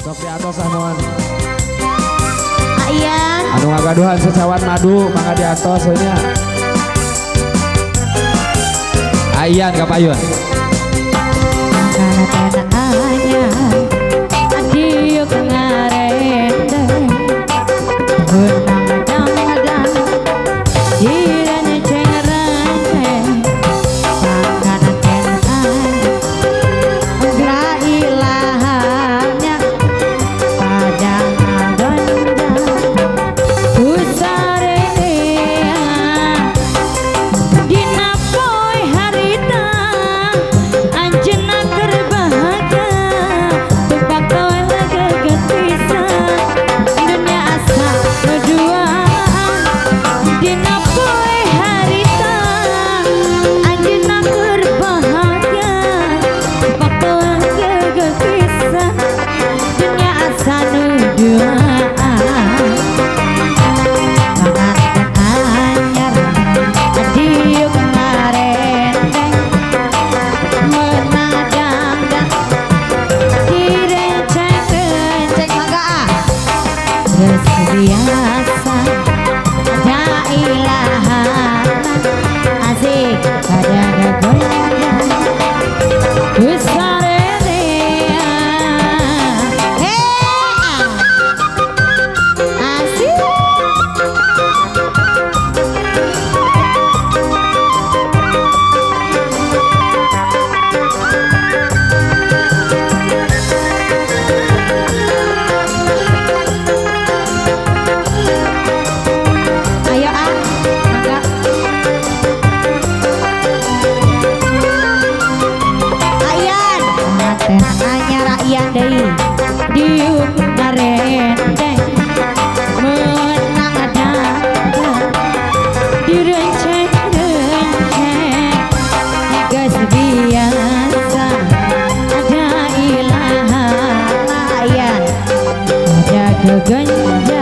Sok di atas samuan. Ayan. Anu ngagaduhan secawan madu mangga di atas nya. Ayan kapayun. Karena adieu kengarende benang-benang jiranya cengerane makanan kenaan gra ilahanya padang gondang usare dina poe harita anjeunna keur bahagia tupak kawen gegepisan dunia asa berduaan dina poe harita anjeunna keur bahagia tupak kawen gegepisan dunia asa berduaan mangan anyar adieu kengarendeng menadang direnceng-renceng mangga geus biasa ada ilahan asik pada goyang geus sarene asik. Ayo mangga. Ayan, teh anyar ayan deui. Diuk ngarendeng menang adang direnceng-renceng geus biasa ada ilahan ayan ada gegenjang